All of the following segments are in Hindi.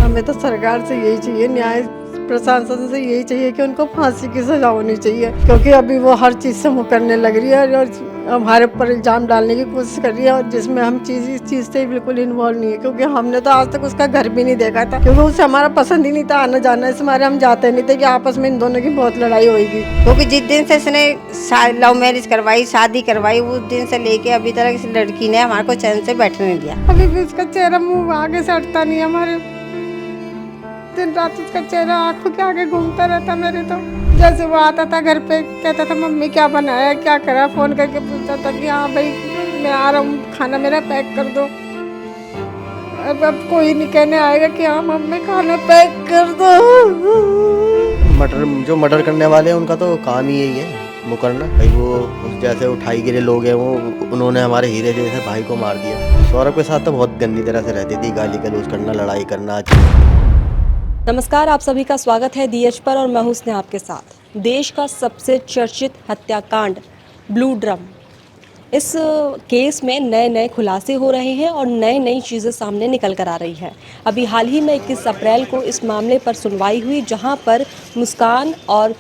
हमें तो सरकार से यही चाहिए, न्याय प्रशासन से यही चाहिए कि उनको फांसी की सजा होनी चाहिए, क्योंकि अभी वो हर चीज़ से मुकरने लग रही है और हमारे ऊपर इल्ज़ाम डालने की कोशिश कर रही है, और जिसमें हम इस चीज़ से बिल्कुल इन्वॉल्व नहीं है, क्योंकि हमने तो आज तक उसका घर भी नहीं देखा था, क्योंकि उसे हमारा पसंद ही नहीं था आना जाना, इस मारे हम जाते नहीं थे कि आपस में इन दोनों की बहुत लड़ाई होगी। क्योंकि जिस दिन से इसने लव मैरिज करवाई, शादी करवाई, उस दिन से लेके अभी तक इस लड़की ने हमारे को चैन से बैठने नहीं दिया। अभी भी उसका चेहरा मुँह आगे से हटता नहीं है हमारे, दिन रात उसका चेहरा आंखों के आगे घूमता रहता मेरे। तो जैसे वो आता था घर पे कहता था मम्मी क्या बनाया क्या करा, फोन करके पूछता था कि हाँ भाई मैं आ रहा हूँ, खाना मेरा पैक कर दो। अब कोई नहीं कहने आएगा कि हाँ मम्मी खाना पैक कर दो। जो मर्डर करने वाले हैं उनका तो काम ही यही है, मुकरना। भाई वो जैसे उठाई गिरे लोग हैं, वो उन्होंने हमारे हीरे जैसे भाई को मार दिया। सौरभ के साथ तो बहुत गंदी तरह से रहती थी, गाली गलौज करना, लड़ाई करना। नमस्कार, आप सभी का स्वागत है DH पर और मैं हूं स्नेहा आपके साथ। देश का सबसे चर्चित हत्याकांड ब्लू ड्रम, इस केस में नए नए खुलासे हो रहे हैं और नई नई चीज़ें सामने निकल कर आ रही हैं। अभी हाल ही में 21 अप्रैल को इस मामले पर सुनवाई हुई, जहां पर मुस्कान और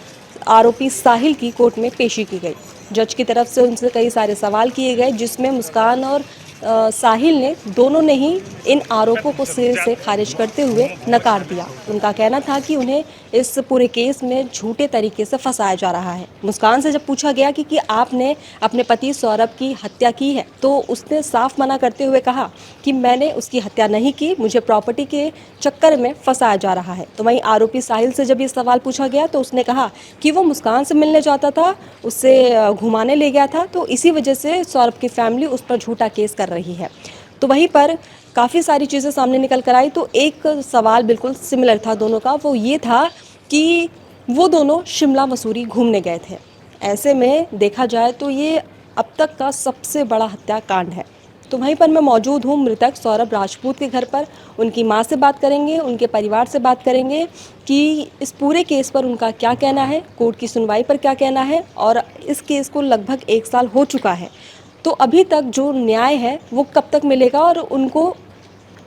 आरोपी साहिल की कोर्ट में पेशी की गई। जज की तरफ से उनसे कई सारे सवाल किए गए, जिसमें मुस्कान और साहिल ने दोनों ने ही इन आरोपों को सिरे से खारिज करते हुए नकार दिया। उनका कहना था कि उन्हें इस पूरे केस में झूठे तरीके से फंसाया जा रहा है। मुस्कान से जब पूछा गया कि आपने अपने पति सौरभ की हत्या की है, तो उसने साफ मना करते हुए कहा कि मैंने उसकी हत्या नहीं की, मुझे प्रॉपर्टी के चक्कर में फंसाया जा रहा है। तो वहीं आरोपी साहिल से जब ये सवाल पूछा गया तो उसने कहा कि वो मुस्कान से मिलने जाता था, उससे घुमाने ले गया था, तो इसी वजह से सौरभ की फैमिली उस पर झूठा केस कर रही है। तो वहीं पर काफ़ी सारी चीज़ें सामने निकल कर आई। तो एक सवाल बिल्कुल सिमिलर था दोनों का, वो ये था कि वो दोनों शिमला मसूरी घूमने गए थे। ऐसे में देखा जाए तो ये अब तक का सबसे बड़ा हत्याकांड है। तो वहीं पर मैं मौजूद हूँ मृतक सौरभ राजपूत के घर पर। उनकी मां से बात करेंगे, उनके परिवार से बात करेंगे कि इस पूरे केस पर उनका क्या कहना है, कोर्ट की सुनवाई पर क्या कहना है, और इस केस को लगभग 1 साल हो चुका है, तो अभी तक जो न्याय है वो कब तक मिलेगा और उनको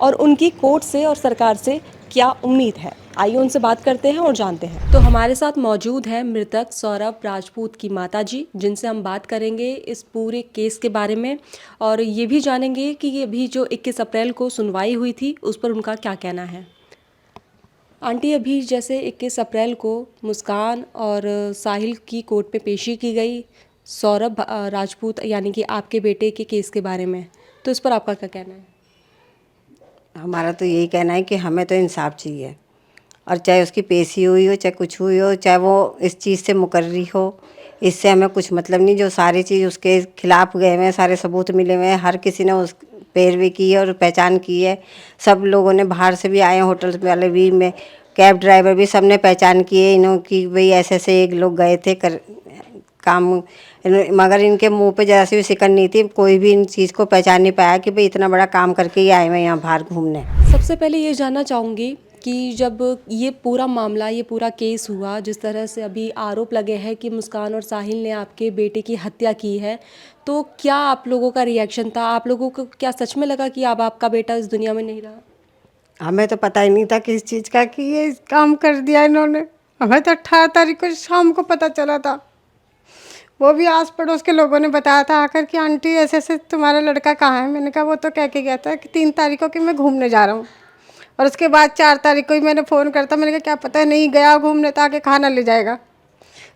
और उनकी कोर्ट से और सरकार से क्या उम्मीद है। आइए उनसे बात करते हैं और जानते हैं। तो हमारे साथ मौजूद है मृतक सौरभ राजपूत की माताजी, जिनसे हम बात करेंगे इस पूरे केस के बारे में और ये भी जानेंगे कि ये अभी जो 21 अप्रैल को सुनवाई हुई थी उस पर उनका क्या कहना है। आंटी, अभी जैसे 21 अप्रैल को मुस्कान और साहिल की कोर्ट में पेशी की गई सौरभ राजपूत यानी कि आपके बेटे के केस के बारे में, तो इस पर आपका क्या कहना है? हमारा तो यही कहना है कि हमें तो इंसाफ चाहिए, और चाहे उसकी पेशी हुई हो, चाहे कुछ हुई हो, चाहे वो इस चीज़ से मुकर्री हो, इससे हमें कुछ मतलब नहीं। जो सारी चीज़ उसके खिलाफ गए हुए हैं, सारे सबूत मिले हुए हैं, हर किसी ने उस पैरवी की है और पहचान की है। सब लोगों ने, बाहर से भी आए हैं, होटल वाले भी, में कैब ड्राइवर भी, सब ने पहचान की है इन्हों की, भाई ऐसे ऐसे एक लोग गए थे काम, मगर इनके मुंह पे जरा सी भी सिकन नहीं थी। कोई भी इन चीज़ को पहचान नहीं पाया कि भाई इतना बड़ा काम करके ही आए हुए यहाँ बाहर घूमने। सबसे पहले ये जानना चाहूँगी कि जब ये पूरा मामला, ये पूरा केस हुआ, जिस तरह से अभी आरोप लगे हैं कि मुस्कान और साहिल ने आपके बेटे की हत्या की है, तो क्या आप लोगों का रिएक्शन था? आप लोगों को क्या सच में लगा कि अब आपका बेटा इस दुनिया में नहीं रहा? हमें तो पता ही नहीं था किस चीज़ का कि ये काम कर दिया इन्होंने। हमें तो 18 तारीख को शाम को पता चला था, वो भी आस पड़ोस के लोगों ने बताया था आकर कि आंटी ऐसे ऐसे तुम्हारा लड़का कहाँ है। मैंने कहा वो तो कह के गया था कि 3 तारीख को कि मैं घूमने जा रहा हूँ, और उसके बाद 4 तारीख को ही मैंने फ़ोन करता। मैंने कहा क्या पता नहीं गया घूमने तो आके खाना ले जाएगा,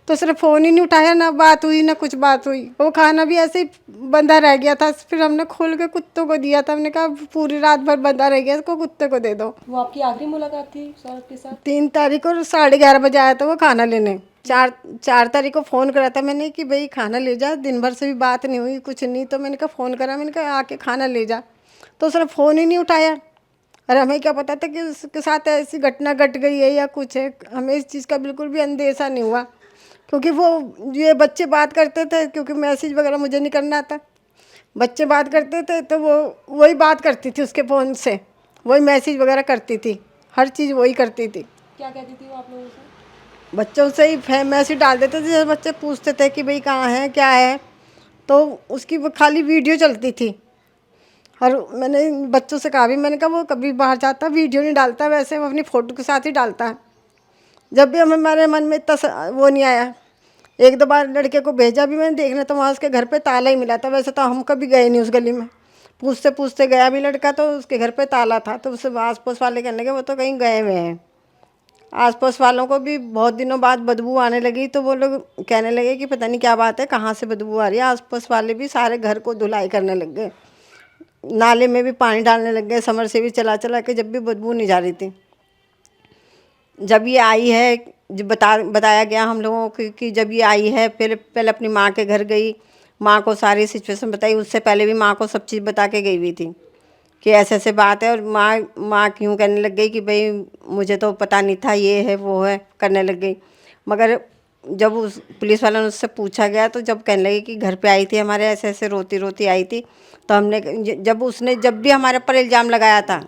तो उसने फ़ोन ही नहीं उठाया, ना बात हुई ना कुछ बात हुई। वो खाना भी ऐसे ही बंधा रह गया था, फिर हमने खोल के कुत्तों को दिया था। हमने कहा पूरी रात भर बंधा रह गया, इसको कुत्ते को दे दो। वो आपकी आखिरी मुलाकात थी सौरभ के साथ? 3 तारीख को 11:30 बजे आया था वो खाना लेने। 4 तारीख को फ़ोन करा था मैंने कि भाई खाना ले जा, दिन भर से भी बात नहीं हुई कुछ नहीं। तो मैंने कहा फ़ोन करा, मैंने कहा आके खाना ले जा, तो उसने फ़ोन ही नहीं उठाया। और हमें क्या पता था कि उसके साथ ऐसी घटना घट गई है या कुछ है। हमें इस चीज़ का बिल्कुल भी अंदेशा नहीं हुआ, क्योंकि वो ये बच्चे बात करते थे, क्योंकि मैसेज वगैरह मुझे नहीं करना आता। बच्चे बात करते थे तो वो वही बात करती थी उसके फ़ोन से, वही मैसेज वगैरह करती थी, हर चीज़ वही करती थी। क्या कहती थी वो आप लोगों से? बच्चों से ही मैसेज डाल देते थे, जैसे बच्चे पूछते थे कि भाई कहाँ है क्या है, तो उसकी वो खाली वीडियो चलती थी। और मैंने बच्चों से कहा भी, मैंने कहा वो कभी बाहर जाता वीडियो नहीं डालता, वैसे वो अपनी फ़ोटो के साथ ही डालता है। जब भी हमारे मन में इतना वो नहीं आया, एक दो बार लड़के को भेजा भी मैंने देखने, तो वहाँ उसके घर पे ताला ही मिला था। वैसे तो हम कभी गए नहीं उस गली में, पूछते पूछते गया भी लड़का, तो उसके घर पे ताला था। तो उससे आस पड़ोस वाले कहने लगे वो तो कहीं गए हुए हैं। आस पड़ोस वालों को भी बहुत दिनों बाद बदबू आने लगी, तो वो लोग कहने लगे कि पता नहीं क्या बात है, कहाँ से बदबू आ रही है। आस पड़ोस वाले भी सारे घर को धुलाई करने लग गए, नाले में भी पानी डालने लग गए, समर से भी चला चला के, जब भी बदबू नहीं जा रही थी। जब ये आई है, जब बताया गया हम लोगों को कि जब ये आई है, फिर पहले अपनी माँ के घर गई, माँ को सारी सिचुएशन बताई। उससे पहले भी माँ को सब चीज़ बता के गई हुई थी कि ऐसे ऐसे बात है। और माँ क्यों कहने लग गई कि भाई मुझे तो पता नहीं था, ये है वो है, करने लग गई। मगर जब उस पुलिस वालों ने उससे पूछा गया, तो जब कहने लगी कि घर पे आई थी हमारे, ऐसे ऐसे रोती रोती आई थी, तो हमने जब भी हमारे ऊपर इल्ज़ाम लगाया था,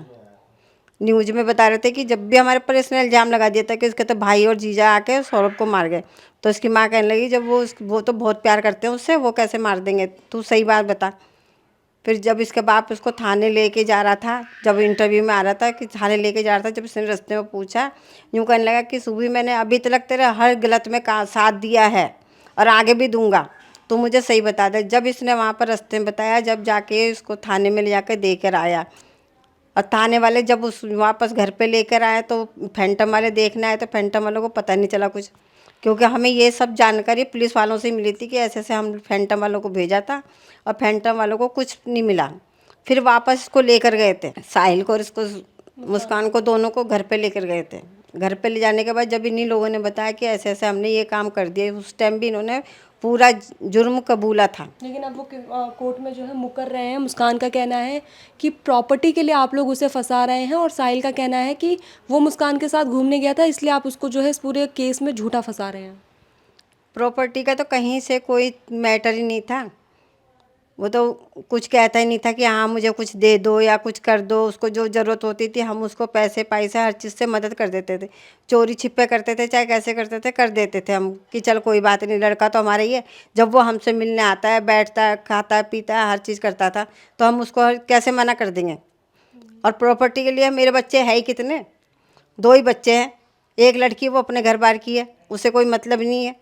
न्यूज़ में बता रहे थे कि जब भी हमारे ऊपर इसने इल्ज़ाम लगा दिया था कि उसके तो भाई और जीजा आके सौरभ को मार गए, तो इसकी माँ कहने लगी जब वो तो बहुत प्यार करते हैं उससे, वो कैसे मार देंगे, तू सही बात बता। फिर जब इसके बाप उसको थाने लेके जा रहा था, जब इंटरव्यू में आ रहा था कि थाने लेके जा रहा था, जब इसने रास्ते में पूछा, यूँ कहने लगा कि सुबह मैंने अभी तक तेरे हर गलत में साथ दिया है और आगे भी दूंगा, तो मुझे सही बता दे। जब इसने वहाँ पर रास्ते में बताया, जब जाके इसको थाने में ले जाकर देकर आया, और थाने वाले जब उस वापस घर पे लेकर आए, तो फैंटम वाले देखने आए, तो फैंटम वालों को पता नहीं चला कुछ, क्योंकि हमें ये सब जानकारी पुलिस वालों से मिली थी कि ऐसे ऐसे हम फैंटम वालों को भेजा था और फैंटम वालों को कुछ नहीं मिला। फिर वापस इसको लेकर गए थे, साहिल को और इसको मुस्कान को, दोनों को घर पे लेकर गए थे। घर पे ले जाने के बाद जब इन्हीं लोगों ने बताया कि ऐसे ऐसे हमने ये काम कर दिया, उस टाइम भी इन्होंने पूरा जुर्म कबूला था। लेकिन अब वो कोर्ट में जो है मुकर रहे हैं। मुस्कान का कहना है कि प्रॉपर्टी के लिए आप लोग उसे फंसा रहे हैं, और साहिल का कहना है कि वो मुस्कान के साथ घूमने गया था, इसलिए आप उसको जो है इस पूरे केस में झूठा फंसा रहे हैं। प्रॉपर्टी का तो कहीं से कोई मैटर ही नहीं था। वो तो कुछ कहता ही नहीं था कि हाँ मुझे कुछ दे दो या कुछ कर दो। उसको जो ज़रूरत होती थी हम उसको पैसे पैसे हर चीज़ से मदद कर देते थे। चोरी छिपे करते थे, चाहे कैसे करते थे, कर देते थे हम कि चल कोई बात नहीं, लड़का तो हमारा ही है। जब वो हमसे मिलने आता है, बैठता है, खाता है, पीता है, हर चीज़ करता था, तो हम उसको कैसे मना कर देंगे। और प्रॉपर्टी के लिए मेरे बच्चे हैं ही कितने, 2 ही बच्चे हैं। एक लड़की वो अपने घर बार की है, उसे कोई मतलब नहीं है,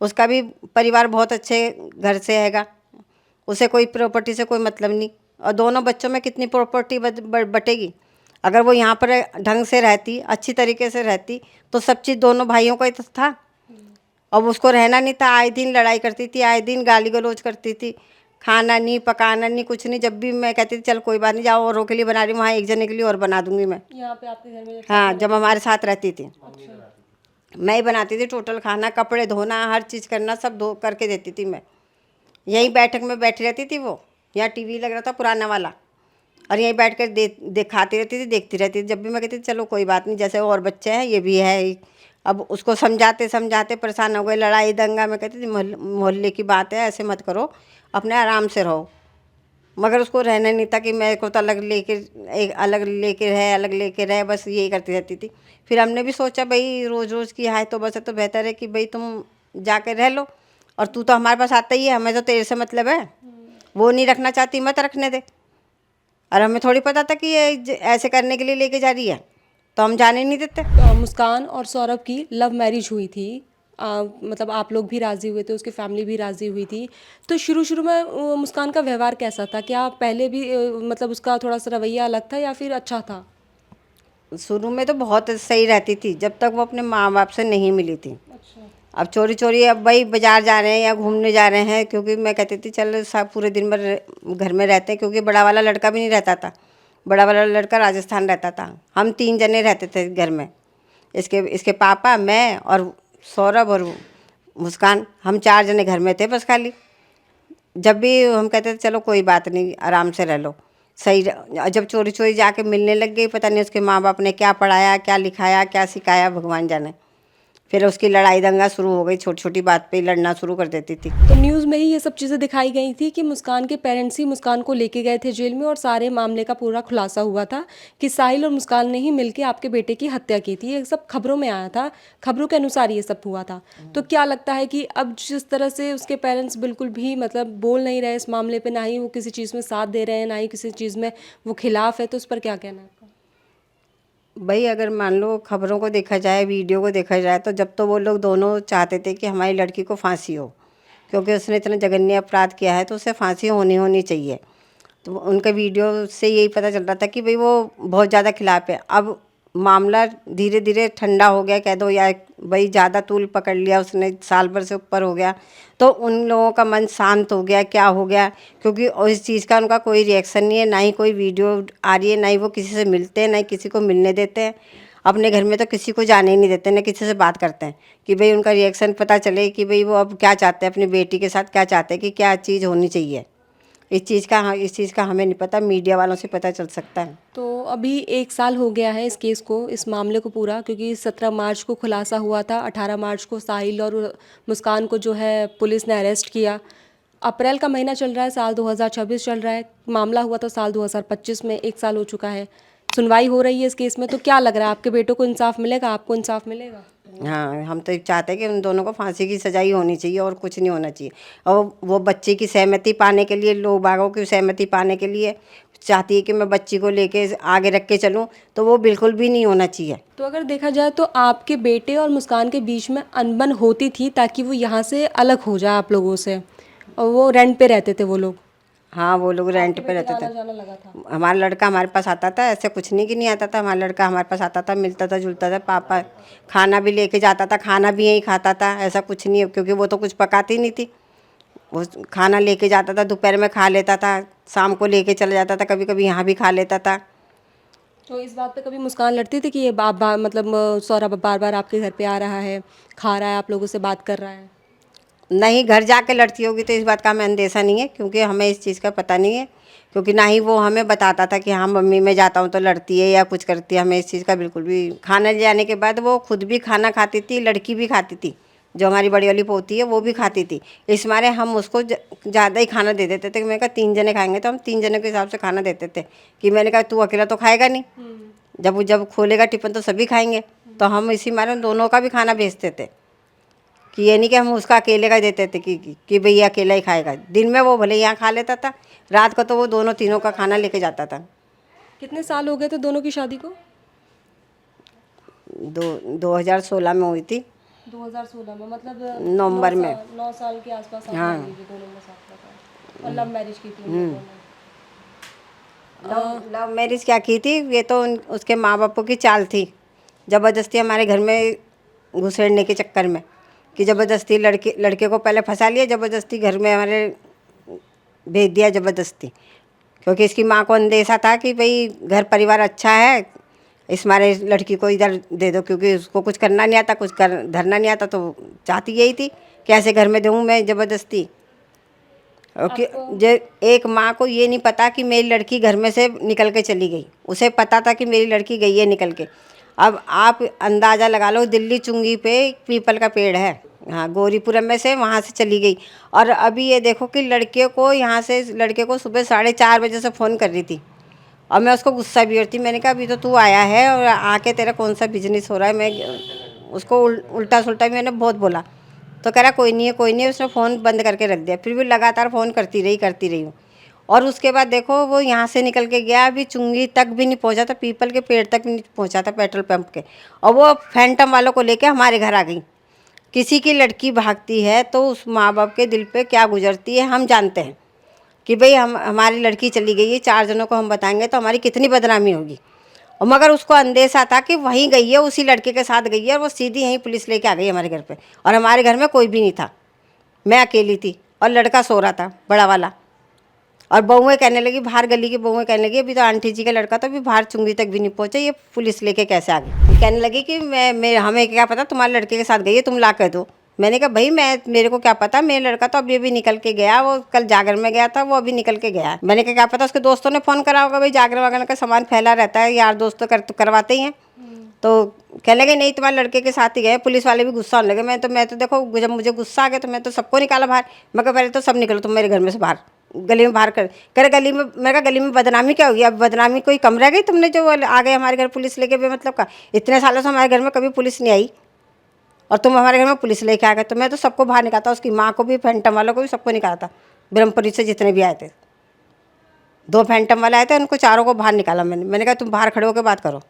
उसका भी परिवार बहुत अच्छे घर से हैगा, उसे कोई प्रॉपर्टी से कोई मतलब नहीं। और दोनों बच्चों में कितनी प्रॉपर्टी बटेगी। अगर वो यहाँ पर ढंग से रहती, अच्छी तरीके से रहती, तो सब चीज़ दोनों भाइयों का ही तो था। अब उसको रहना नहीं था, आए दिन लड़ाई करती थी, आए दिन गाली गलौज करती थी, खाना नहीं, पकाना नहीं, कुछ नहीं। जब भी मैं कहती थी चल कोई बात नहीं, जाओ औरों के लिए बना रही हूँ, वहाँ एक जने के लिए और बना दूंगी मैं। यहाँ पे आपके घर में हाँ, जब हमारे साथ रहती थी मैं ही बनाती थी टोटल खाना, कपड़े धोना, हर चीज़ करना, सब धो करके देती थी मैं। यहीं बैठक में बैठी रहती थी वो, यहाँ टीवी लग रहा था पुराना वाला, और यहीं बैठ कर दिखाती रहती थी, देखती रहती थी। जब भी मैं कहती थी चलो कोई बात नहीं, जैसे और बच्चे हैं ये भी है ही। अब उसको समझाते समझाते परेशान हो गए, लड़ाई दंगा। मैं कहती थी मोहल्ले की बात है, ऐसे मत करो, अपने आराम से रहो। मगर उसको रहना नहीं था कि मेरे को तो अलग लेके अलग लेके रहे, बस यही करती रहती थी। फिर हमने भी सोचा भाई रोज़ रोज़ की हाय तो बस है, तो बेहतर है कि भाई तुम जाके रह लो, और तू तो हमारे पास आता ही है, हमें तो तेरे से मतलब है। वो नहीं रखना चाहती मत रखने दे। और हमें थोड़ी पता था कि ये ऐसे करने के लिए लेके जा रही है, तो हम जाने नहीं देते। मुस्कान और सौरभ की लव मैरिज हुई थी। मतलब आप लोग भी राज़ी हुए थे, उसकी फैमिली भी राज़ी हुई थी। तो शुरू शुरू में मुस्कान का व्यवहार कैसा था? क्या पहले भी मतलब उसका थोड़ा सा रवैया अलग था या फिर अच्छा था? शुरू में तो बहुत सही रहती थी, जब तक वो अपने माँ बाप से नहीं मिली थी। अच्छा। अब चोरी चोरी, अब भाई बाज़ार जा रहे हैं या घूमने जा रहे हैं, क्योंकि मैं कहती थी चल सब पूरे दिन भर घर में रहते हैं, क्योंकि बड़ा वाला लड़का भी नहीं रहता था, बड़ा वाला लड़का राजस्थान रहता था। हम 3 जने रहते थे घर में, इसके पापा, मैं और सौरभ और मुस्कान, हम 4 जने घर में थे बस खाली। जब भी हम कहते थे चलो कोई बात नहीं, आराम से रह लो, सही जब चोरी चोरी जाके मिलने लग गई, पता नहीं उसके माँ बाप ने क्या पढ़ाया, क्या लिखाया, क्या सिखाया, भगवान जाने। फिर उसकी लड़ाई दंगा शुरू हो गई, छोटी छोटी बात पे ही लड़ना शुरू कर देती थी। तो न्यूज़ में ही ये सब चीज़ें दिखाई गई थी कि मुस्कान के पेरेंट्स ही मुस्कान को लेके गए थे जेल में और सारे मामले का पूरा खुलासा हुआ था कि साहिल और मुस्कान ने ही मिलके आपके बेटे की हत्या की थी। ये सब खबरों में आया था, खबरों के अनुसार ये सब हुआ था। तो क्या लगता है कि अब जिस तरह से उसके पेरेंट्स बिल्कुल भी मतलब बोल नहीं रहे इस मामले पे, ना ही वो किसी चीज़ में साथ दे रहे हैं, ना ही किसी चीज़ में वो खिलाफ है, तो उस पर क्या कहना है आपका? भाई अगर मान लो खबरों को देखा जाए, वीडियो को देखा जाए, तो जब तो वो लोग दोनों चाहते थे कि हमारी लड़की को फांसी हो, क्योंकि उसने इतना जघन्य अपराध किया है तो उसे फांसी होनी चाहिए। तो उनके वीडियो से यही पता चल रहा था कि भाई वो बहुत ज़्यादा खिलाफ है। अब मामला धीरे धीरे ठंडा हो गया कह दो, या भाई ज़्यादा तूल पकड़ लिया उसने, साल भर से ऊपर हो गया, तो उन लोगों का मन शांत हो गया, क्या हो गया, क्योंकि इस चीज़ का उनका कोई रिएक्शन नहीं है, ना ही कोई वीडियो आ रही है, ना ही वो किसी से मिलते हैं, ना ही किसी को मिलने देते हैं। अपने घर में तो किसी को जाने ही नहीं देते, ना किसी से बात करते हैं कि भाई उनका रिएक्शन पता चले कि भाई वो अब क्या चाहते हैं, अपनी बेटी के साथ क्या चाहते हैं, कि क्या चीज़ होनी चाहिए। इस चीज़ का हमें नहीं पता, मीडिया वालों से पता चल सकता है। तो अभी 1 साल हो गया है इस केस को, इस मामले को पूरा, क्योंकि 17 मार्च को खुलासा हुआ था, 18 मार्च को साहिल और मुस्कान को जो है पुलिस ने अरेस्ट किया। अप्रैल का महीना चल रहा है, साल 2026 चल रहा है, मामला हुआ था साल 2025 में, 1 साल हो चुका है, सुनवाई हो रही है इस केस में। तो क्या लग रहा है, आपके बेटों को इंसाफ मिलेगा, आपको इंसाफ मिलेगा? हाँ, हम तो चाहते हैं कि उन दोनों को फांसी की सजा ही होनी चाहिए और कुछ नहीं होना चाहिए। और वो बच्चे की सहमति पाने के लिए, लोग बागों की सहमति पाने के लिए चाहती है कि मैं बच्ची को लेके आगे रख के चलूँ, तो वो बिल्कुल भी नहीं होना चाहिए। तो अगर देखा जाए तो आपके बेटे और मुस्कान के बीच में अनबन होती थी ताकि वो यहाँ से अलग हो जाए आप लोगों से, और वो रेंट पे रहते थे वो लोग? हाँ, वो लोग रेंट पे रहते आना थे। जाना लगा था? हमारा लड़का हमारे पास आता था, ऐसे कुछ नहीं कि नहीं आता था, हमारा लड़का हमारे पास आता था, मिलता था जुलता था, पापा खाना भी लेके जाता था, खाना भी यहीं खाता था, ऐसा कुछ नहीं है, क्योंकि वो तो कुछ पकाती नहीं थी। वो खाना लेके जाता था, दोपहर में खा लेता था, शाम को लेके चला जाता था, कभी कभी यहाँ भी खा लेता था। तो इस बात पे कभी मुस्कान लड़ती थी कि ये मतलब सौरभ बार बार आपके घर पे आ रहा है, खा रहा है, आप लोगों से बात कर रहा है? नहीं, घर जाके लड़ती होगी तो इस बात का हमें अंदेशा नहीं है, क्योंकि हमें इस चीज़ का पता नहीं है, क्योंकि ना ही वो हमें बताता था कि हाँ मम्मी मैं जाता हूँ तो लड़ती है या कुछ करती है। हमें इस चीज़ का बिल्कुल भी, खाना ले जाने के बाद वो खुद भी खाना खाती थी, लड़की भी खाती थी, जो हमारी बड़ी वाली पोती है वो भी खाती थी। इस मारे हम उसको ज़्यादा ही खाना दे देते थे, कि मैंने कहा 3 जने खाएंगे तो हम 3 जने के हिसाब से खाना देते थे, कि मैंने कहा तू अकेला तो खाएगा नहीं, जब खोलेगा टिफिन तो सभी खाएंगे, तो हम इसी मारे दोनों का भी खाना भेजते थे, कि ये नहीं कि हम उसका अकेले का देते थे कि भई अकेला ही खाएगा। दिन में वो भले यहाँ खा लेता था, रात को तो वो दोनों तीनों का खाना लेके जाता था। कितने साल हो गए थे दोनों की शादी को? 2016 में हुई थी, 2016 में, मतलब नवंबर में। 9 साल के आसपास आप हाँ। लोगों ने दोनों में साथ रखा, और लव मैरिज की थी उन लोगों ने। लव मैरिज क्या की थी, ये तो उसके माँ बापों की चाल थी, ज़बरदस्ती हमारे घर में घुसेड़ने के चक्कर में, कि ज़बरदस्ती लड़के को पहले फंसा लिया, ज़बरदस्ती घर में हमारे भेज दिया ज़बरदस्ती, क्योंकि इसकी माँ को अंदेशा था कि भाई घर परिवार अच्छा है, इस मारे लड़की को इधर दे दो, क्योंकि उसको कुछ करना नहीं आता, धरना नहीं आता, तो चाहती यही थी कि ऐसे घर में दूँ मैं ज़बरदस्ती। जो एक माँ को ये नहीं पता कि मेरी लड़की घर में से निकल के चली गई, उसे पता था कि मेरी लड़की गई है निकल के। अब आप अंदाज़ा लगा लो, दिल्ली चुंगी पे पीपल का पेड़ है, हाँ, गौरीपुरम में से वहाँ से चली गई। और अभी ये देखो कि लड़के को सुबह 4:30 बजे से फ़ोन कर रही थी, और मैं उसको गुस्सा भी होती, मैंने कहा अभी तो तू आया है और आके तेरा कौन सा बिजनेस हो रहा है। मैं उसको उल्टा सुल्टा भी मैंने बहुत बोला, तो कह रहा कोई नहीं है, उसने फ़ोन बंद करके रख दिया। फिर भी लगातार फ़ोन करती रही हूँ। और उसके बाद देखो वो यहाँ से निकल के गया, अभी चुंगी तक भी नहीं पहुँचा था, पीपल के पेड़ तक भी नहीं पहुँचा था, पेट्रोल पंप के, और वो फैंटम वालों को लेके हमारे घर आ गई। किसी की लड़की भागती है तो उस माँ बाप के दिल पे क्या गुजरती है हम जानते हैं, कि भाई हमारी लड़की चली गई है, 4 जनों को हम बताएंगे तो हमारी कितनी बदनामी होगी। और मगर उसको अंदेशा था कि वहीं गई है, उसी लड़के के साथ गई है, और वो सीधी यहीं पुलिस लेके आ गई हमारे घर पे, और हमारे घर में कोई भी नहीं था, मैं अकेली थी, और लड़का सो रहा था बड़ा वाला। और बहुएं कहने लगी, बाहर गली की बहुएं कहने लगी, अभी तो आंटी जी का लड़का तो अभी बाहर चुंगी तक भी नहीं पहुँचा, ये पुलिस लेके कैसे आ गई। कहने लगी कि हमें क्या पता तुम्हारे लड़के के साथ गई है, तुम ला कर दो। मैंने कहा भाई मेरे को क्या पता, मेरा लड़का तो अभी निकल के गया, वो कल जागर में गया था, वो अभी निकल के गया। मैंने कहा क्या पता उसके दोस्तों ने फ़ोन करा होगा, भाई जागर वागर का सामान फैला रहता है, यार दोस्त तो करवाते ही हैं, तो कहने लगे नहीं तुम्हारे लड़के के साथ ही गए। पुलिस वाले भी गुस्सा होने लगे। मैं तो देखो जब मुझे गुस्सा आ गया तो मैं तो सबको निकाला बाहर। मैं कहा पहले तो सब निकलो तुम मेरे घर में से बाहर, गली में बाहर कर करे गली में। मैं कहा गली में बदनामी क्या होगी? अब बदनामी कोई कम रह गई तुमने जो आ गए हमारे घर पुलिस लेके? बेमतलब का इतने सालों से हमारे घर में कभी पुलिस नहीं आई और तुम हमारे घर में पुलिस लेके आ गए। तो मैं तो सबको बाहर निकालता, उसकी माँ को भी, फैंटम वालों को भी, सबको निकालता। ब्रह्मपुरी से जितने भी आए थे, 2 फैंटम वाले आए थे, उनको चारों को बाहर निकाला मैंने कहा तुम बाहर खड़े होकर बात करो।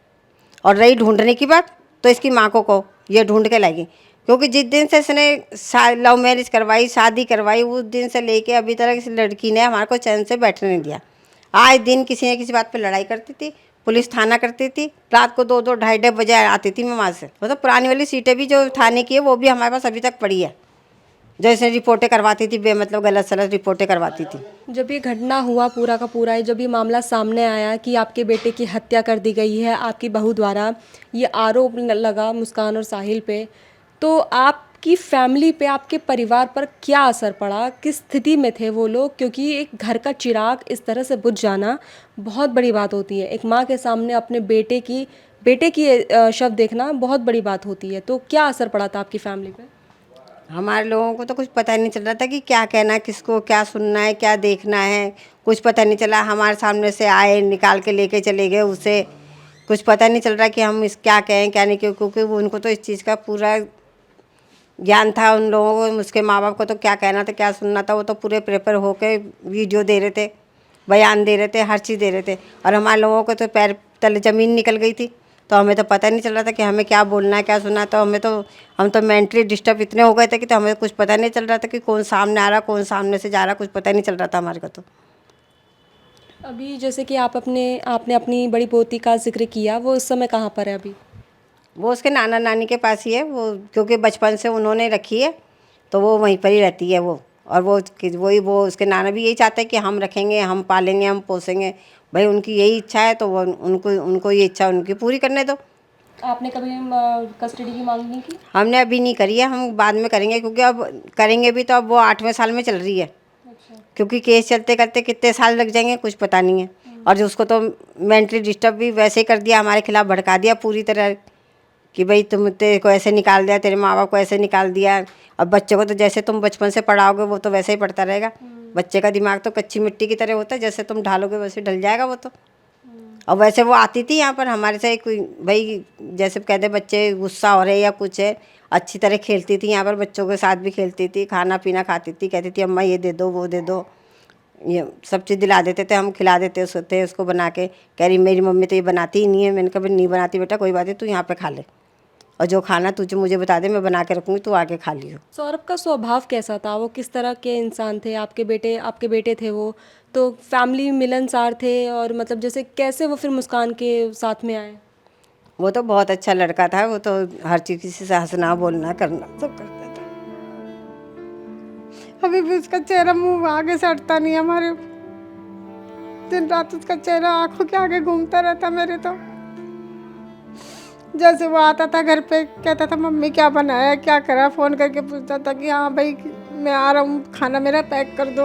और रही ढूंढने की बात तो इसकी माँ को कहो ये ढूंढ के लाएगी, क्योंकि जिस दिन से इसने लव मैरिज करवाई, शादी करवाई, उस दिन से लेके अभी तक इस लड़की ने हमारे को चैन से बैठने नहीं दिया। आए दिन किसी न किसी बात पे लड़ाई करती थी, पुलिस थाना करती थी। रात को 2-2 ढाई बजे आती थी मैं वहाँ से। मतलब पुरानी वाली सीटें भी जो थाने की है वो भी हमारे पास अभी तक पड़ी है, जैसे रिपोर्टें करवाती थी, बेमतलब गलत सलत रिपोर्टें करवाती थी। जब ये घटना हुआ पूरा का पूरा, जब ये मामला सामने आया कि आपके बेटे की हत्या कर दी गई है आपकी बहू द्वारा, ये आरोप लगा मुस्कान और साहिल पे, तो आपकी फैमिली पे, आपके परिवार पर क्या असर पड़ा? किस स्थिति में थे वो लोग? क्योंकि एक घर का चिराग इस तरह से बुझ जाना बहुत बड़ी बात होती है। एक माँ के सामने अपने बेटे की शव देखना बहुत बड़ी बात होती है। तो क्या असर पड़ा था आपकी फैमिली पे? हमारे लोगों को तो कुछ पता नहीं चल रहा था कि क्या कहना है, किसको क्या सुनना है, क्या देखना है, कुछ पता नहीं चला। हमारे सामने से आए, निकाल के लेके चले गए उसे। कुछ पता नहीं चल रहा कि हम इस क्या कहें क्या नहीं, क्योंकि उनको तो इस चीज़ का पूरा ज्ञान था उन लोगों को। उसके माँ बाप को तो क्या कहना था, क्या सुनना था, वो तो पूरे प्रेपर होके वीडियो दे रहे थे, बयान दे रहे थे, हर चीज़ दे रहे थे। और हमारे लोगों को तो पैर तले ज़मीन निकल गई थी, तो हमें तो पता नहीं चल रहा था कि हमें क्या बोलना है, क्या सुनना है। तो हम तो मेंटली डिस्टर्ब इतने हो गए थे कि तो हमें कुछ पता नहीं चल रहा था कि कौन सामने आ रहा, कौन सामने से जा रहा, कुछ पता नहीं चल रहा था हमारे को। तो अभी जैसे कि आपने अपनी बड़ी पोती का जिक्र किया, वो इस समय कहाँ पर है अभी? वो उसके नाना नानी के पास ही है वो, क्योंकि बचपन से उन्होंने रखी है तो वो वहीं पर ही रहती है वो। और वो उसके नाना भी यही चाहते हैं कि हम रखेंगे, हम पालेंगे, हम पोसेंगे। भाई उनकी यही इच्छा है तो वो उनको ये इच्छा उनकी पूरी करने दो। आपने कभी कस्टडी की मांग नहीं की? हमने अभी नहीं करी है, हम बाद में करेंगे, क्योंकि अब करेंगे भी तो अब वो 8वें साल में चल रही है। अच्छा। क्योंकि केस चलते करते कितने साल लग जाएंगे कुछ पता नहीं है। और जो उसको तो मेंटली डिस्टर्ब भी वैसे ही कर दिया, हमारे खिलाफ भड़का दिया पूरी तरह कि भाई तेरे को ऐसे निकाल दिया, तेरे माँ बाप को ऐसे निकाल दिया। अब बच्चे को तो जैसे तुम बचपन से पढ़ाओगे वो तो वैसे ही पढ़ता रहेगा। बच्चे का दिमाग तो कच्ची मिट्टी की तरह होता है, जैसे तुम ढालोगे वैसे ढल जाएगा वो तो। और वैसे वो आती थी यहाँ पर हमारे से, कोई भाई जैसे कहते बच्चे गुस्सा हो रहे या कुछ है, अच्छी तरह खेलती थी यहाँ पर, बच्चों के साथ भी खेलती थी, खाना पीना खाती थी, कहती थी अम्मा ये दे दो वो दे दो, ये सब चीज़ दिला देते थे, हम खिला देते थे उसको बना के। कह रही मेरी मम्मी तो ये बनाती ही नहीं है। मैंने कभी नहीं बनाती बेटा, कोई बात नहीं, तू यहाँ पे खा ले, और जो खाना तुझे मुझे बता दे, मैं बना के रखूँगी, तू आके खा लियो। सौरभ का स्वभाव कैसा था? वो किस तरह के इंसान थे? आपके बेटे थे वो, तो फैमिली मिलनसार थे? और मतलब जैसे कैसे वो फिर मुस्कान के साथ में आए? वो तो बहुत अच्छा लड़का था, वो तो हर चीज़ किसी से हंसना बोलना करना सब करता था। अभी भी उसका चेहरा मुंह आगे से हटता नहीं है हमारे। दिन रात उसका चेहरा आंखों के आगे घूमता रहता मेरे। तो जैसे वो आता था घर पे कहता था मम्मी क्या बनाया, क्या करा, फ़ोन करके पूछता था कि हाँ भाई मैं आ रहा हूँ, खाना मेरा पैक कर दो।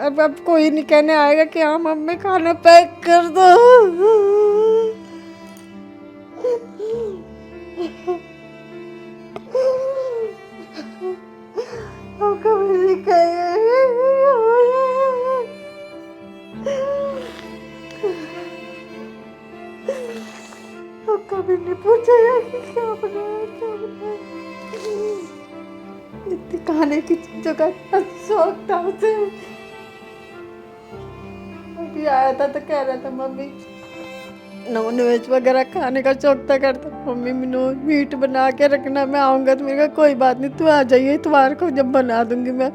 अब कोई नहीं कहने आएगा कि हाँ मम्मी खाना पैक कर दो। अब कभी नहीं कहेगा, अब कभी नहीं पूछेगा कि क्या बनाया क्या बनाया। इतनी खाने की चीजों का शौक था उसे। अभी आया था तो कह रहा था मम्मी नॉन वेज वगैरह खाने का शौक था, करता मम्मी मीट बना के रखना, मैं आऊँगा। तो मेरे कहा कोई बात नहीं, तू आ जाइए इतवार को, जब बना दूंगी मैं।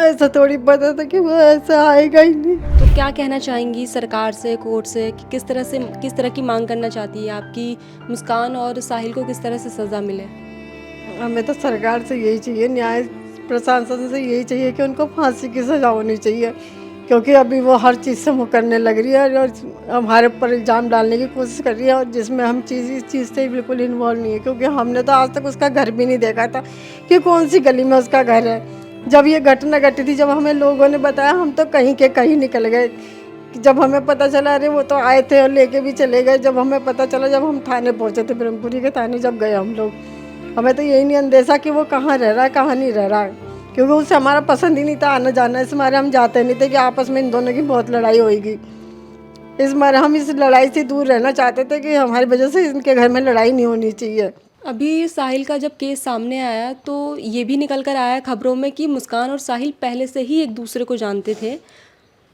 ऐसा थोड़ी पता था कि वो ऐसा आएगा ही नहीं। तो क्या कहना चाहेंगी सरकार से, कोर्ट से, कि किस तरह की मांग करना चाहती है आपकी मुस्कान और साहिल को किस तरह से सज़ा मिले? हमें तो सरकार से यही चाहिए, न्याय प्रशासन से यही चाहिए कि उनको फांसी की सज़ा होनी चाहिए, क्योंकि अभी वो हर चीज़ से मुकरने लग रही है और हमारे ऊपर इल्ज़ाम डालने की कोशिश कर रही है, और जिसमें हम इस चीज़ से बिल्कुल इन्वॉल्व नहीं है। क्योंकि हमने तो आज तक उसका घर भी नहीं देखा था कि कौन सी गली में उसका घर है। जब ये घटना घटी थी, जब हमें लोगों ने बताया, हम तो कहीं के कहीं निकल गए कि जब हमें पता चला, अरे वो तो आए थे और लेके भी चले गए। जब हमें पता चला, जब हम थाने पहुंचे थे, ब्रह्मपुरी के थाने जब गए हम लोग, हमें तो यही नहीं अंदेशा कि वो कहाँ रह रहा है कहाँ नहीं रह रहा है, क्योंकि उससे हमारा पसंद ही नहीं था आना जाना। इस मारे हम जाते नहीं थे कि आपस में इन दोनों की बहुत लड़ाई होगी। इस मारे हम इस लड़ाई से दूर रहना चाहते थे कि हमारी वजह से इनके घर में लड़ाई नहीं होनी चाहिए। अभी साहिल का जब केस सामने आया तो ये भी निकल कर आया खबरों में कि मुस्कान और साहिल पहले से ही एक दूसरे को जानते थे।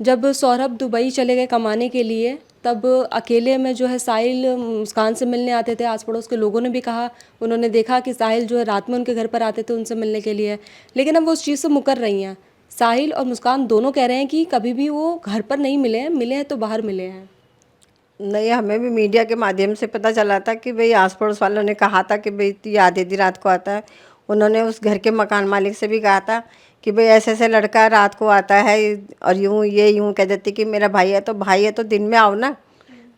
जब सौरभ दुबई चले गए कमाने के लिए, तब अकेले में जो है साहिल मुस्कान से मिलने आते थे। आस पड़ोस के लोगों ने भी कहा, उन्होंने देखा कि साहिल जो है रात में उनके घर पर आते थे उनसे मिलने के लिए, लेकिन अब वो उस चीज़ से मुकर रही हैं। साहिल और मुस्कान दोनों कह रहे हैं कि कभी भी वो घर पर नहीं मिले हैं तो बाहर मिले हैं। नहीं, हमें भी मीडिया के माध्यम से पता चला था कि भाई आस पड़ोस वालों ने कहा था कि भाई तू आधी रात को आता है। उन्होंने उस घर के मकान मालिक से भी कहा था कि भाई ऐसे ऐसे लड़का रात को आता है और यूँ कह देती कि मेरा भाई है, तो भाई है तो दिन में आओ ना,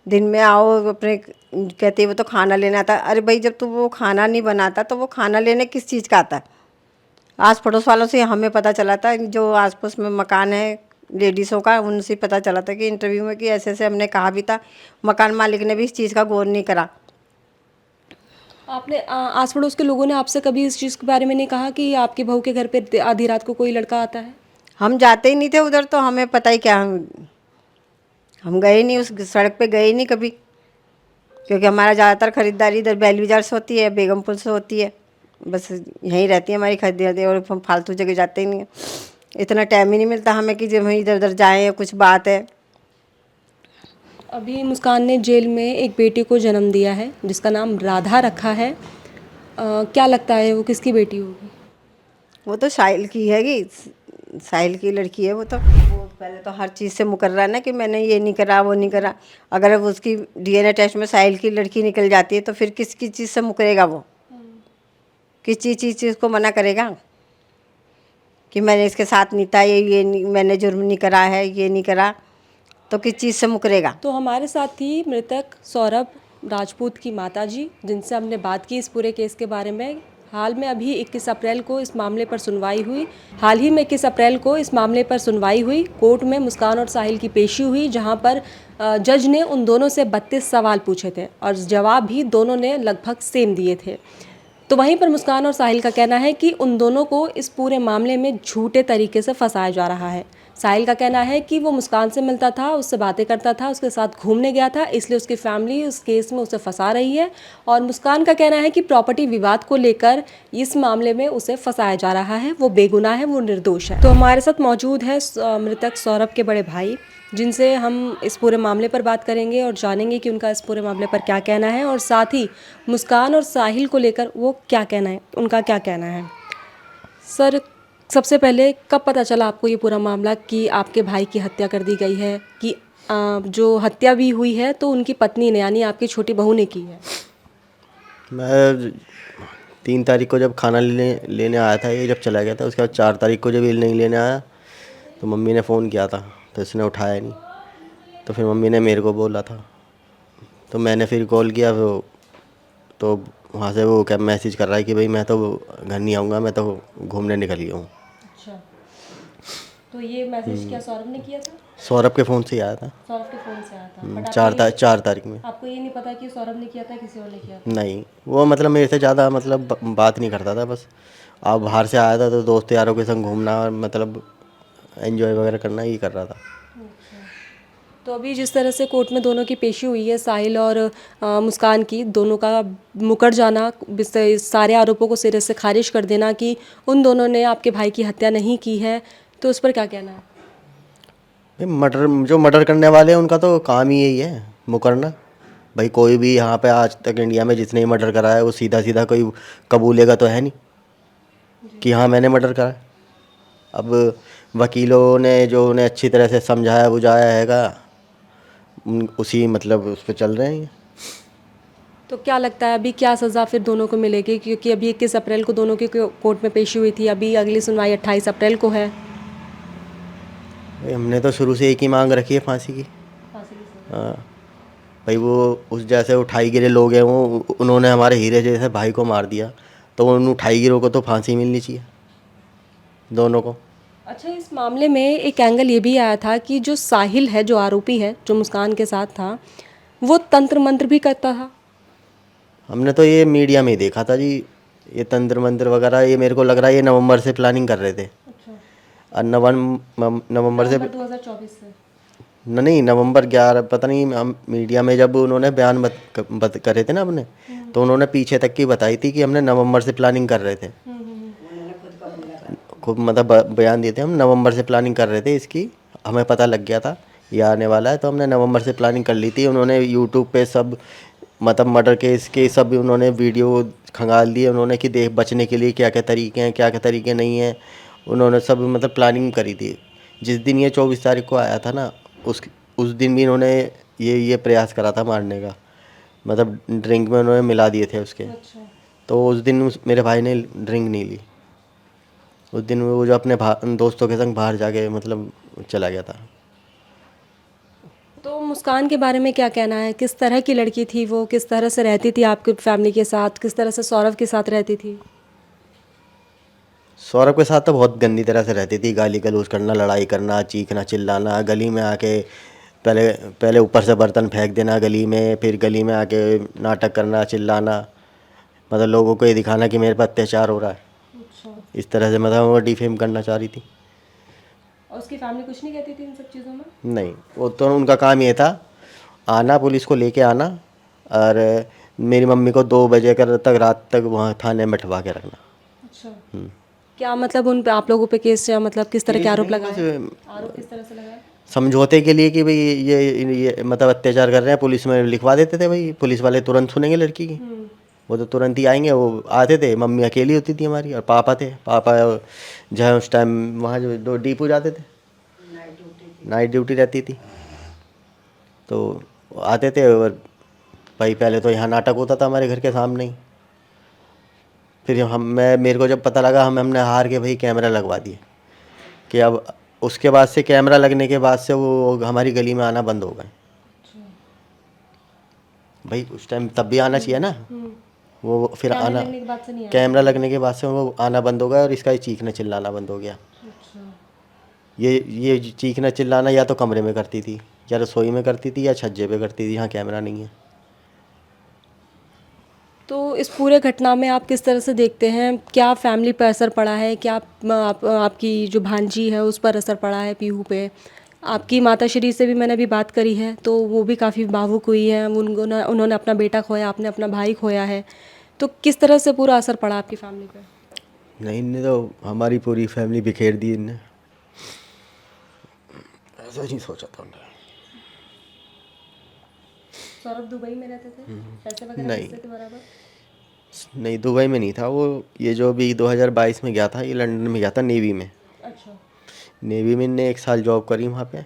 दिन में आओ। अपने कहती वो तो खाना लेना आता। अरे भाई, जब तू वो खाना नहीं बनाता तो वो खाना लेने किस चीज़ का आता? आस पड़ोस वालों से हमें पता चला था, जो आस पड़ोस में मकान है लेडीज़ों का, उनसे पता चला था कि इंटरव्यू में कि ऐसे ऐसे हमने कहा भी था। मकान मालिक ने भी इस चीज़ का गौर नहीं करा। आपने आस पड़ोस के लोगों ने आपसे कभी इस चीज़ के बारे में नहीं कहा कि आपकी बहू के घर पे आधी रात को कोई लड़का आता है? हम जाते ही नहीं थे उधर, तो हमें पता ही क्या। हम गए नहीं, उस सड़क पे गए नहीं कभी, क्योंकि हमारा ज़्यादातर ख़रीदारी इधर बैल बाज़ार से होती है, बेगमपुर से होती है। बस यहीं रहती है हमारी खरीदारी, और हम फालतू जगह जाते ही नहीं हैं। इतना टाइम ही नहीं मिलता हमें कि जब हम इधर उधर जाएँ या कुछ बात है। अभी मुस्कान ने जेल में एक बेटी को जन्म दिया है जिसका नाम राधा रखा है। क्या लगता है वो किसकी बेटी होगी? वो तो साहिल की हैगी, साहिल की लड़की है वो तो। वो पहले तो हर चीज़ से मुकर रहा है ना कि मैंने ये नहीं करा वो नहीं करा। अगर अब उसकी डीएनए टेस्ट में साहिल की लड़की निकल जाती है तो फिर किसकी चीज़ से मुकरेगा वो? किस चीज़ को मना करेगा कि मैंने इसके साथ नहीं था, ये नहीं, मैंने जुर्म नहीं करा है, ये नहीं करा, तो किस चीज़ से मुकरेगा? तो हमारे साथ थी मृतक सौरभ राजपूत की माताजी, जिनसे हमने बात की इस पूरे केस के बारे में। हाल में अभी 21 अप्रैल को इस मामले पर सुनवाई हुई। हाल ही में 21 अप्रैल को इस मामले पर सुनवाई हुई। कोर्ट में मुस्कान और साहिल की पेशी हुई, जहां पर जज ने उन दोनों से 32 सवाल पूछे थे और जवाब भी दोनों ने लगभग सेम दिए थे। तो वहीं पर मुस्कान और साहिल का कहना है कि उन दोनों को इस पूरे मामले में झूठे तरीके से फंसाया जा रहा है। साहिल का कहना है कि वो मुस्कान से मिलता था, उससे बातें करता था, उसके साथ घूमने गया था, इसलिए उसकी फैमिली उस केस में उसे फंसा रही है। और मुस्कान का कहना है कि प्रॉपर्टी विवाद को लेकर इस मामले में उसे फंसाया जा रहा है। वो बेगुनाह है, वो निर्दोष है। तो हमारे साथ मौजूद है मृतक सौरभ के बड़े भाई, जिनसे हम इस पूरे मामले पर बात करेंगे और जानेंगे कि उनका इस पूरे मामले पर क्या कहना है, और साथ ही मुस्कान और साहिल को लेकर वो क्या कहना है, उनका क्या कहना है। सर, सबसे पहले कब पता चला आपको ये पूरा मामला कि आपके भाई की हत्या कर दी गई है, कि जो हत्या भी हुई है तो उनकी पत्नी ने, यानी आपकी छोटी बहू ने की है? मैं 3 तारीख को जब खाना लेने आया था, ये जब चला गया था, उसके बाद 4 तारीख को जब ये नहीं लेने आया तो मम्मी ने फ़ोन किया था, तो इसने उठाया नहीं। तो फिर मम्मी ने मेरे को बोला था, तो मैंने फिर कॉल किया। तो वहाँ से वो क्या मैसेज कर रहा है कि भाई मैं तो घर नहीं आऊँगा, मैं तो घूमने निकल गया हूँ। अच्छा, तो ये मैसेज क्या सौरभ ने किया था? सौरभ के फ़ोन से ही आया था। सौरभ के फ़ोन से आया था, बट 4 तारीख में। आपको ये नहीं पता कि सौरभ ने किया था किसी और ने किया था? नहीं, वो मतलब मेरे से ज़्यादा मतलब बात नहीं करता था। बस आप बाहर से आया था तो दोस्त यारों के संग घूमना और मतलब एंजॉय वगैरह करना ही कर रहा था। तो अभी जिस तरह से कोर्ट में दोनों की पेशी हुई है, साहिल और मुस्कान की, दोनों का मुकर जाना, सारे आरोपों को सिरे से खारिज कर देना कि उन दोनों ने आपके भाई की हत्या नहीं की है, तो उस पर क्या कहना है? जो मर्डर करने वाले हैं उनका तो काम ही यही है, मुकरना। भाई कोई भी यहाँ पे आज तक इंडिया में जिसने मर्डर करा है वो सीधा सीधा कोई कबूलेगा तो है नहीं कि हाँ मैंने मर्डर करा है। अब वकीलों ने जो उन्हें अच्छी तरह से समझाया बुझाया हैगा, उसी मतलब उस पर चल रहे हैं। तो क्या लगता है अभी क्या सज़ा फिर दोनों को मिलेगी? क्योंकि अभी 21 अप्रैल को दोनों की कोर्ट में पेशी हुई थी, अभी अगली सुनवाई 28 अप्रैल को है। भाई हमने तो शुरू से एक ही मांग रखी है, फांसी की। हाँ भाई, वो उस जैसे उठाई गिरे लोग हैं, वो उन्होंने हमारे हीरे जैसे भाई को मार दिया, तो उन उठाई गिरों को तो फांसी मिलनी चाहिए, दोनों को। अच्छा, इस मामले में एक एंगल ये भी आया था कि जो साहिल है, जो आरोपी है, जो मुस्कान के साथ था, वो तंत्र मंत्र भी करता था। हमने तो ये मीडिया में ही देखा था जी, ये तंत्र मंत्र वगैरह। ये मेरे को लग रहा है ये नवंबर से प्लानिंग कर रहे थे। अच्छा, और नवंबर से 2024 से। नहीं, नवंबर 11, पता नहीं, हम मीडिया में जब उन्होंने बयान बत करे थे ना अपने, तो उन्होंने पीछे तक की बताई थी कि हमने नवंबर से प्लानिंग कर रहे थे। खूब मतलब बयान दिए थे, हम नवंबर से प्लानिंग कर रहे थे इसकी। हमें पता लग गया था ये आने वाला है, तो हमने नवंबर से प्लानिंग कर ली थी। उन्होंने यूट्यूब पे सब मतलब मर्डर केस के सब उन्होंने वीडियो खंगाल दिए उन्होंने कि देख बचने के लिए क्या क्या तरीके हैं, क्या क्या तरीके नहीं हैं। उन्होंने सब मतलब प्लानिंग करी थी। जिस दिन ये 24 तारीख को आया था ना, उस दिन भी इन्होंने ये प्रयास करा था मारने का। मतलब ड्रिंक में उन्होंने मिला दिए थे उसके। अच्छा, तो उस दिन मेरे भाई ने ड्रिंक नहीं ली। उस दिन वो जो अपने दोस्तों के संग बाहर जाके मतलब चला गया था। तो मुस्कान के बारे में क्या कहना है? किस तरह की लड़की थी वो? किस तरह से रहती थी आपकी फैमिली के साथ? किस तरह से सौरभ के साथ रहती थी? सौरभ के साथ तो बहुत गंदी तरह से रहती थी, गाली गलौज करना, लड़ाई करना, चीखना चिल्लाना, गली में आके पहले पहले ऊपर से बर्तन फेंक देना गली में, फिर गली में आके नाटक करना, चिल्लाना, मतलब लोगों को ये दिखाना कि मेरे पर अत्याचार हो रहा है। अच्छा, इस तरह से मतलब वो डिफेम करना चाह रही थी। और उसकी फैमिली कुछ नहीं कहती थी इन सब चीज़ों में? नहीं, वो तो उनका काम ये था आना, पुलिस को लेके आना, और मेरी मम्मी को 2 बजे तक रात तक वहाँ थाने में बैठवा के रखना। अच्छा, क्या मतलब उन पे आप लोगों पे केस या मतलब किस तरह के आरोप लगाए? बस आरोप किस तरह से लगाए? समझौते के लिए कि भाई ये मतलब अत्याचार कर रहे हैं, पुलिस में लिखवा देते थे। भाई पुलिस वाले तुरंत सुनेंगे लड़की की, वो तो तुरंत ही आएंगे। वो आते थे, मम्मी अकेली होती थी हमारी, और पापा थे। पापा जो है उस टाइम वहाँ जो डीपू जाते थे, नाइट ड्यूटी रहती थी, तो आते थे। और भाई पहले तो यहाँ नाटक होता था हमारे घर के सामने ही। फिर मेरे को जब पता लगा, हमने हार के भाई कैमरा लगवा दिए कि अब उसके बाद से कैमरा लगने के बाद से वो हमारी गली में आना बंद हो गए। भाई उस टाइम तब भी आना चाहिए ना, वो फिर कैमरे आना, लगने के बाद से नहीं आया? कैमरा लगने के बाद से वो आना बंद हो गया, और इसका ही चीखना चिल्लाना बंद हो गया। अच्छा, ये चीखना चिल्लाना या तो कमरे में करती थी, या रसोई में करती थी, या छज्जे पे करती थी, यहाँ कैमरा नहीं है। तो इस पूरे घटना में आप किस तरह से देखते हैं? क्या फैमिली पर असर पड़ा है? क्या आपकी जो भांजी है उस पर असर पड़ा है, पीहू पे? आपकी माताश्री से भी मैंने अभी बात करी है, तो वो भी काफ़ी भावुक हुई हैं। उन्होंने अपना बेटा खोया, आपने अपना भाई खोया है। तो किस तरह से पूरा असर पड़ा आपकी फैमिली पे? नहीं, इनने तो हमारी पूरी फैमिली बिखेर दी इनने। ऐसा नहीं सोचा था उन्होंने। सौरभ दुबई में रहते थे, पैसे वगैरह नहीं। भेजते थे बराबर? नहीं, दुबई में नहीं था वो। ये जो अभी 2022 में गया था, ये लंदन में गया था नेवी में। अच्छा, नेवी में इनने 1 साल जॉब करी वहाँ पे।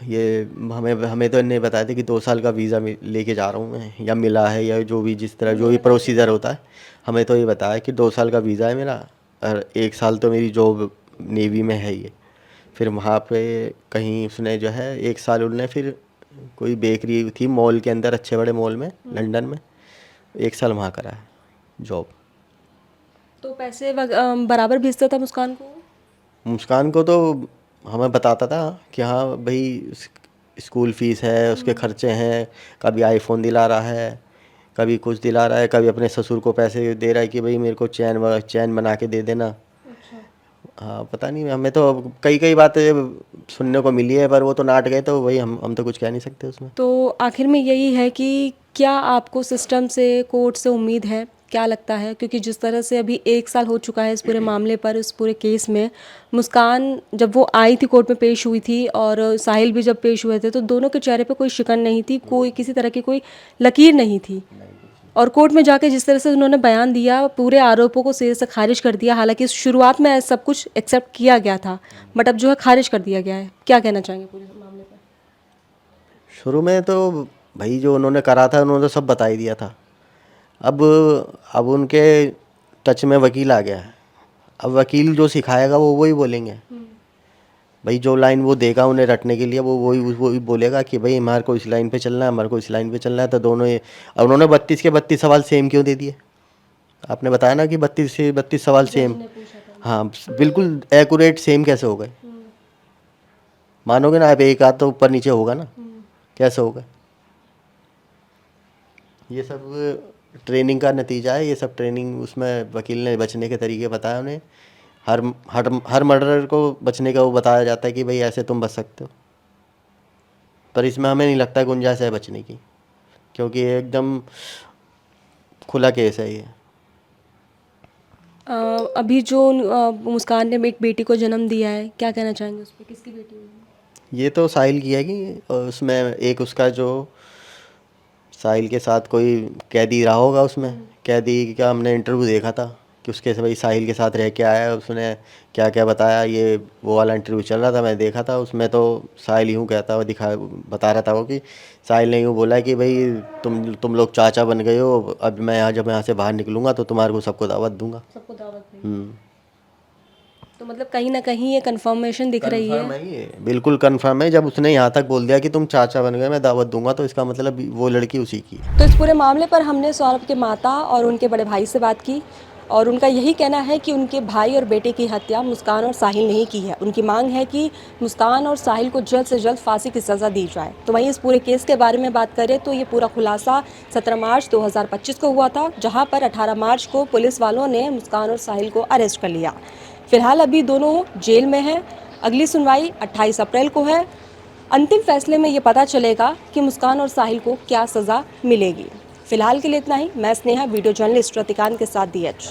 ये हमें हमें तो इन्हें बताया था कि 2 साल का वीज़ा लेके जा रहा हूँ मैं, या मिला है, या जो भी जिस तरह जो भी प्रोसीजर होता है, हमें तो ये बताया कि 2 साल का वीज़ा है मेरा, और 1 साल तो मेरी जॉब नेवी में है ये। फिर वहाँ पे कहीं उसने जो है 1 साल उनने फिर कोई बेकरी थी मॉल के अंदर, अच्छे बड़े मॉल में लंदन में, 1 साल वहाँ करा है जॉब। तो पैसे बराबर भेजता था मुस्कान को? मुस्कान को तो हमें बताता था कि हाँ भाई स्कूल फीस है, उसके खर्चे हैं, कभी आईफोन दिला रहा है, कभी कुछ दिला रहा है, कभी अपने ससुर को पैसे दे रहा है कि भाई मेरे को चैन बना के दे देना। हाँ, पता नहीं, हमें तो कई कई बातें सुनने को मिली है, पर वो तो नाट गए, तो वही हम तो कुछ कह नहीं सकते उसमें। तो आखिर में यही है कि क्या आपको सिस्टम से, कोर्ट से उम्मीद है? क्या लगता है? क्योंकि जिस तरह से अभी 1 साल हो चुका है इस पूरे मामले पर, इस पूरे केस में, मुस्कान जब वो आई थी कोर्ट में पेश हुई थी, और साहिल भी जब पेश हुए थे, तो दोनों के चेहरे पे कोई शिकन नहीं थी, कोई किसी तरह की कोई लकीर नहीं थी। और कोर्ट में जाके जिस तरह से उन्होंने बयान दिया, पूरे आरोपों को सिरे से खारिज कर दिया। हालांकि शुरुआत में सब कुछ एक्सेप्ट किया गया था, बट अब जो है खारिज कर दिया गया है। क्या कहना चाहेंगे पूरे मामले पर? शुरू में तो भाई जो उन्होंने करा था उन्होंने तो सब बता ही दिया था। अब उनके टच में वकील आ गया है। अब वकील जो सिखाएगा वो वही बोलेंगे। भाई जो लाइन वो देगा उन्हें रटने के लिए, वो वही बोलेगा कि भाई हमारे को इस लाइन पे चलना है, हमारे को इस लाइन पे चलना है। तो दोनों ये, और उन्होंने 32 के 32 सवाल सेम क्यों दे दिए? आपने बताया ना कि 32 से 32 सवाल सेम। हाँ बिल्कुल एक्यूरेट सेम कैसे हो गए? मानोगे ना आप, एक आध तो ऊपर नीचे होगा ना, कैसे होगा? ये सब ट्रेनिंग का नतीजा है। ये सब ट्रेनिंग, उसमें वकील ने बचने के तरीके बताए उन्हें। हर मर्डरर को बचने का वो बताया जाता है कि भाई ऐसे तुम बच सकते हो, पर इसमें हमें नहीं लगता गुंजाइश है बचने की, क्योंकि ये एकदम खुला केस है ये। अभी जो मुस्कान ने एक बेटी को जन्म दिया है, क्या कहना चाहेंगे उस पर? किसकी बेटी हुई? ये तो साहिल की है कि उसमें एक उसका जो साहिल के साथ कोई कैदी रहा होगा, उसमें कैदी का हमने इंटरव्यू देखा था कि उसके से भाई साहिल के साथ रह के आया है, उसने क्या क्या बताया, ये वो वाला इंटरव्यू चल रहा था, मैं देखा था। उसमें तो साहिल यूँ कहता हुआ बता रहा था वो कि साहिल ने यूँ बोला कि भाई तुम लोग चाचा बन गए हो, अब मैं जब यहाँ से बाहर निकलूँगा तो तुम्हारे को सबको दावत दूंगा। सबको दावत देंगे। तो मतलब कहीं ना कहीं ये कंफर्मेशन दिख रही है। कंफर्म है ये, बिल्कुल कंफर्म है। जब उसने यहाँ तक बोल दिया कि तुम चाचा बन गए, मैं दावत दूंगा, तो इसका मतलब वो लड़की उसी की है। तो इस पूरे मामले पर हमने सौरभ के माता और उनके बड़े भाई से बात की और उनका यही कहना है कि उनके भाई और बेटे की हत्या मुस्कान और साहिल ने ही की है। उनकी मांग है कि मुस्कान और साहिल को जल्द से जल्द फांसी की सज़ा दी जाए। तो वहीं इस पूरे केस के बारे में बात करें तो ये पूरा खुलासा 17 मार्च 2025 को हुआ था, जहां पर 18 मार्च को पुलिस वालों ने मुस्कान और साहिल को अरेस्ट कर लिया। फिलहाल अभी दोनों जेल में हैं। अगली सुनवाई 28 अप्रैल को है। अंतिम फैसले में ये पता चलेगा कि मुस्कान और साहिल को क्या सज़ा मिलेगी। फिलहाल के लिए इतना ही। मैं स्नेहा, वीडियो जर्नलिस्ट रतिकांत के साथ DH।